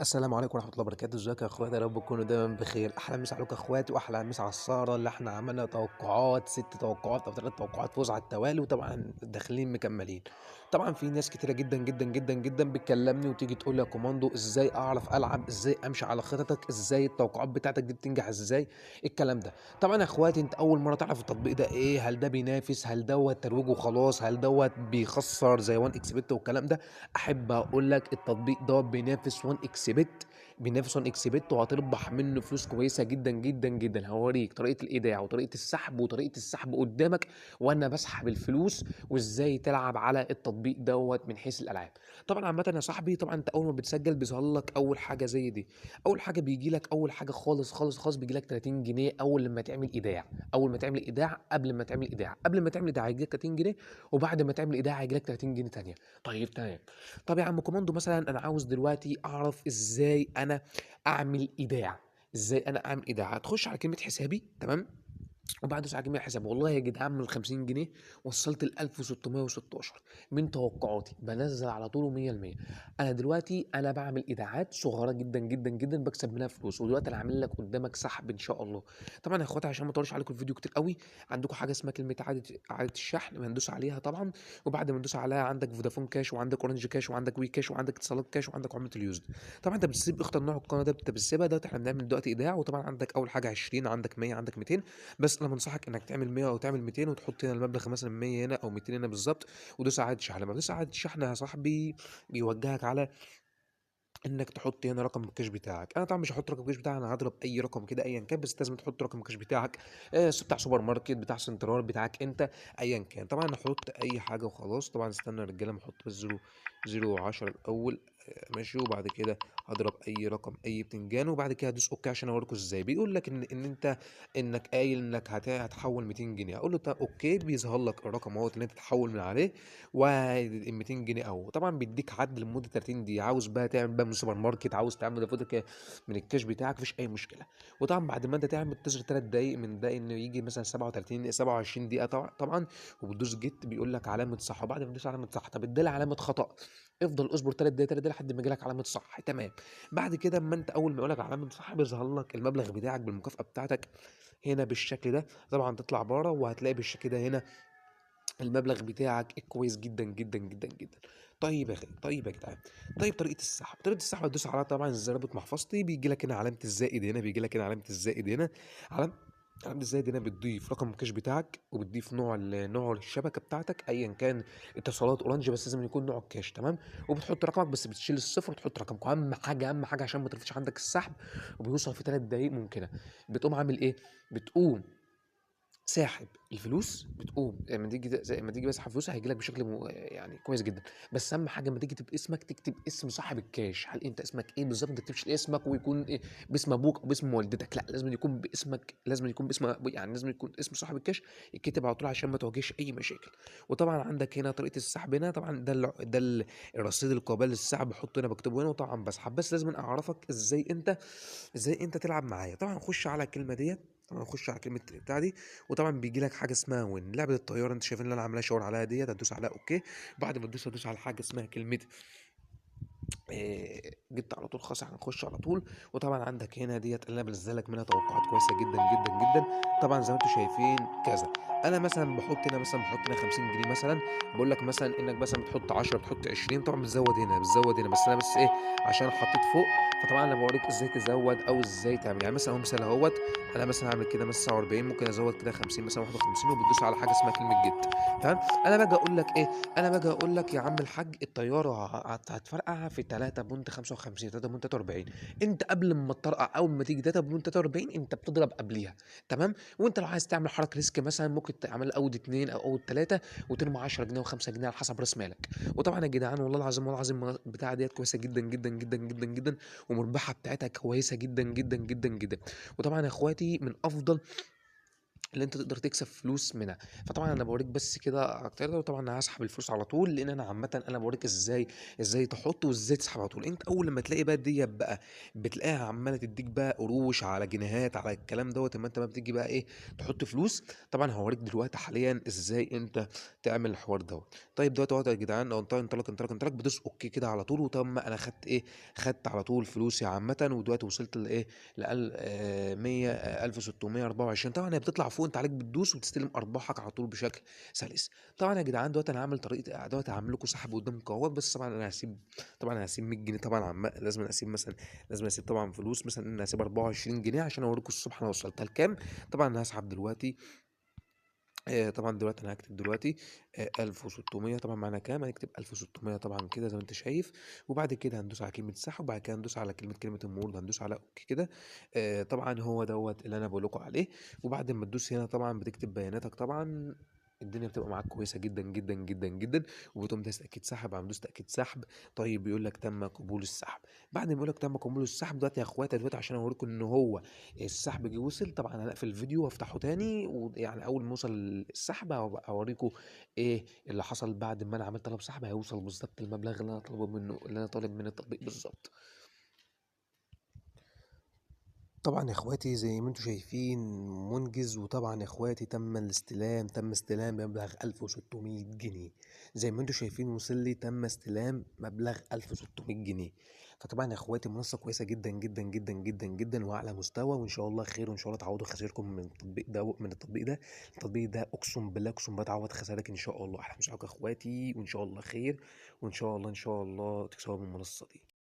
السلام عليكم ورحمة الله وبركاته، ازيك يا اخواتي؟ يا رب تكونوا دايما بخير. احلى مسا عليكم يا اخواتي، واحلى مسا على السهرة اللي احنا عملنا توقعات 6 توقعات او 3 توقعات فوز على التوالي، وطبعا داخلين مكملين. طبعا في ناس كتيرة جدا جدا جدا جدا بتكلمني وتيجي تقول لي يا كوماندو ازاي اعرف العب، ازاي امشي على خططك، ازاي التوقعات بتاعتك دي بتنجح ازاي الكلام ده. طبعا يا اخواتي انت اول مرة تعرف التطبيق ده ايه، هل ده بينافس، هل دوت ترويج وخلاص، هل دوت بيخسر زي وان اكس بت والكلام ده. احب اقول لك التطبيق ده بينافس 1 اكس بت، بينافس 1 اكس بت، وهتربح منه فلوس كويسه جدا جدا جدا. هوريك طريقه الايداع وطريقه السحب وطريقه السحب قدامك وانا بسحب الفلوس، وازاي تلعب على التطبيق دوت من حيث الالعاب. طبعا عامه يا صاحبي، طبعا انت اول ما بتسجل بيظهر لك اول حاجه زي دي. اول حاجه بيجي لك، اول حاجه خالص خالص خالص بيجي لك 30 جنيه اول لما تعمل ايداع. اول ما تعمل ايداع، قبل ما تعمل ايداع هيجي لك 30 جنيه، وبعد ما تعمل ايداع هيجي لك 30 جنيه تانية. طيب تمام. طب يا عم كوماندو، مثلا انا عاوز دلوقتي اعرف ازاي انا اعمل ايداع. ازاي انا اعمل ايداع؟ هتخش على كلمه حسابي، تمام، وبعد ساعة جميع الحساب. والله يا جدعان من ال 50 جنيه وصلت ل 1616 من توقعاتي، بنزل على طول 100%. انا دلوقتي انا بعمل ايداعات صغيره جدا جدا جدا بكسب منها فلوس، ودلوقتي انا عامل لك قدامك سحب ان شاء الله. طبعا يا اخواتي عشان ما اطولش عليكم الفيديو كتير قوي، عندكم حاجه اسمها كلمه اعاده الشحن، بندوس عليها طبعا. وبعد ما ندوس عليها عندك فودافون كاش، وعندك اورنج كاش، وعندك وي كاش، وعندك اتصالات كاش، وعندك عمله اليوزد. طبعا انت بتسيب، اختار نوع القناه ده انت بتسيبها ده. احنا بنعمل دلوقتي ايداع، وطبعا عندك اول حاجه 20، عندك 100، عندك 200. بس انا بنصحك انك تعمل 100 او تعمل 200، وتحط هنا المبلغ مثلا 100 هنا او 200 هنا بالظبط، ودوس عادي شحن. لما تدوس عادي شحن يا صاحبي بيوجهك على انك تحط هنا رقم الكاش بتاعك. انا طبعا مش هحط رقم الكاش بتاعي، انا هضرب اي رقم كده ايا كان، بس لازم تحط رقم الكاش بتاعك. بتاع سوبر ماركت، بتاع سنترال، بتاعك انت، ايا كان. طبعا نحط اي حاجه وخلاص. طبعا استنى يا رجاله، نحط بس 0 و10 الاول. ماشي. وبعد كده هضرب اي رقم، اي بتنجان، وبعد كده هدوس اوكي عشان اوريكم ازاي. بيقول لك ان انت انك قايل انك هتحول 200 جنيه. اقول له طب اوكي، بيظهر لك الرقم اهوت ان انت تحول من عليه، وال 200 جنيه اهو. طبعا بيديك عد لمده 30 دقيقه. عاوز بقى تعمل بقى من السوبر ماركت، عاوز تعمل دافوتك من الكاش بتاعك، مفيش اي مشكله. وطبعا بعد ما انت تعمل تظهر 3 دقائق من ده انه يجي مثلا 37 27 دقيقه طبعا. وبتدوس جيت بيقول لك علامه صح، وبعد ما تدوس علامه صح طب ادالي علامه خطا، افضل اصبر 3 دقايق 3 دقايق لحد ما يجيلك علامه صح، تمام. بعد كده اما انت اول ما يقول لك علامه صح بيظهر لك المبلغ بتاعك بالمكافاه بتاعتك هنا بالشكل ده. طبعا تطلع بره وهتلاقي بالشكل ده هنا المبلغ بتاعك كويس جدا جدا جدا جدا. طيب يا اخي، طيب يا جدعان، طيب طريقه السحب هتدوس على طبعا زي رابط محفظتي، بيجي لك هنا علامه الزائد، هنا بيجي لك هنا علامه الزائد هنا. علامه علامة الزائد هنا بتضيف رقم الكاش بتاعك، وبتضيف نوع الشبكه بتاعتك ايا كان، اتصالات اورنج، بس لازم يكون نوع الكاش تمام. وبتحط رقمك، بس بتشيل الصفر وتحط رقمك. اهم حاجه، اهم حاجه عشان ما ترفعش عندك السحب وبيوصل في 3 دقائق ممكنه. بتقوم عامل ايه؟ بتقوم ساحب الفلوس. بتقوم لما تيجي زي ما تيجي بسحب فلوس هيجي لك بشكل يعني كويس جدا. بس اهم حاجه لما تيجي تكتب اسمك، تكتب اسم صاحب الكاش. هل انت اسمك ايه بالظبط؟ ما تكتبش اسمك ويكون إيه باسم ابوك او باسم والدتك، لا، لازم يكون باسمك، لازم يكون باسم يعني لازم يكون اسم صاحب الكاش يتكتب على طول عشان ما تواجهش اي مشاكل. وطبعا عندك هنا طريقه السحب هنا. طبعا الرصيد القابل للسحب بحطه هنا، بكتبه هنا، وطبعا بسحب. بس لازم اعرفك ازاي انت تلعب معايا. طبعا خش على الكلمه ديت، طبعا خش على كلمه بتاع دي. وطبعا بيجي لك حاجه اسمها وين، لعبه الطياره انت شايفين اللي انا عاملها شاور عليها ديت، هتدوس عليها اوكي. بعد ما تدوس هتدوس على حاجه اسمها كلمه جبت على طول خلاص هنخش على طول. وطبعا عندك هنا ديت اللي انا بنزل لك منها توقعات كويسه جدا جدا جدا. طبعا زي ما انتم شايفين كذا. انا مثلا بحط هنا 50 جنيه مثلا. بقول لك مثلا انك مثلا بتحط 10، بتحط 20، طبعا بتزود هنا بس انا بس ايه عشان حطيت فوق. فطبعا انا بوريك ازاي تزود او ازاي تعمل. يعني مثلا هو مثال اهوت، انا مثلا هعمل كده مثلا 49، ممكن ازود كده 50 مثلا 51، وبتدوس على حاجه اسمها كلمه جيت، تمام. انا باجي اقول لك ايه، انا باجي اقول لك يا عم الحاج الطياره هتفرقع في 3.55 3.43. انت قبل ما تطرقع، اول ما تيجي 3.43 انت بتضرب قبليها، تمام. وانت لو عايز تعمل حركه ريسك مثلا ممكن تعمل اول 2 او اول 3 وترمي 10 جنيه و5 جنيه على حسب راس مالك. وطبعا يا جدعان والله العظيم والله العظيم بتاع ديت كويسه جدا جدا جدا جدا جدا، ومربحه بتاعتها كويسه جدا جدا جدا جدا. وطبعا يا اخواتي من افضل اللي أنت تقدر تكسب فلوس منها. فطبعًا أنا باورّيك بس كده أكتر، وطبعًا أنا هاسحب الفلوس على طول، لإن أنا عامةً أنا باورّيك إزاي تحُط وإزاي تسحب على طول. أنت أول لمّا تلاقي بقى ديّة بقى بتلاقيها عمّالة تدّيك بقى قروش على جنيهات على الكلام دوّة، أمّا أنت بقى بتيجي بقى إيه، تحُط فلوس. طبعًا هاورّيك دلوقتي حاليًا إزاي أنت تعمل الحوار دوّة. طيب دلوقتي أهوّة يا جدعان، أهو انطلق، بتدوس أوكي كده على طول، وطالما أنا خدت إيه، خدت على طول فلوسي عامةً، ودلوقتي وصلت لإيه، لأل 100 1624. طبعًا هي بتطلع فوق، أنت عليك بتدوس وبتستلم أرباحك على طول بشكل سلس. طبعًا يا جدعان دلوقتي أنا هاعمل طريقة دلوقتي، هاعمل لكم سحب قدامكم أهوّة، بس طبعًا أنا هاسيب، طبعًا هاسيب 100 جنيه طبعًا لازمًا أسيب مثلًا، لازمًا أسيب طبعًا فلوس، مثلًا أنا هاسيب 24 جنيه عشان أوريكم الصبح أنا وصلت لكام. طبعًا أنا هاسحب دلوقتي. طبعًا دلوقتي أنا هاكتب دلوقتي 1600. طبعًا معانا كام، هنكتب 1600 طبعًا كده زي ما أنت شايف. وبعد كده هندوس على كلمة سحب، وبعد كده هندوس على كلمة المرور، هندوس على أوكي كده. طبعًا هو دوّة اللي أنا باقول لكم عليه. وبعد ما تدوس هنا طبعًا بتكتب بياناتك طبعًا، الدنيا بتبقى معاك كويسة جدًا، جدًا، جدًا، جدًا. وبتقوم دايس تأكيد سحب، هندوس تأكيد سحب. طيب بيقول لك تم قبول السحب. بعد ما يقول لك تم قبول السحب دلوقتي يا أخواتا، دلوقتي عشان أوريكم إن هو السحب جه وصل، طبعًا هنقفل الفيديو وافتحه تاني، ويعني أول ما يوصل السحب هاوريكم إيه اللي حصل بعد ما أنا عملت طلب سحب، هيوصل بالضبط المبلغ اللي أنا طالب من التطبيق بالضبط. طبعًا يا إخواتي زي ما أنتم شايفين منجز، وطبعًا يا إخواتي تم استلام مبلغ 1600 جنيه. زي ما أنتم شايفين وصل لي تم استلام مبلغ 1600 جنيه. فطبعًا يا إخواتي منصة كويسة جدًا، جدًا، جدًا، جدًا، جدًا، وأعلى مستوى، وإن شاء الله خير، وإن شاء الله تعوضوا خسائركم من التطبيق ده. التطبيق ده أقسم بالله تعوض خسائرك إن شاء الله. أحلى مسا عليكم يا إخواتي، وإن شاء الله خير، وإن شاء الله، إن شاء الله تكسبوا من المنصة دي.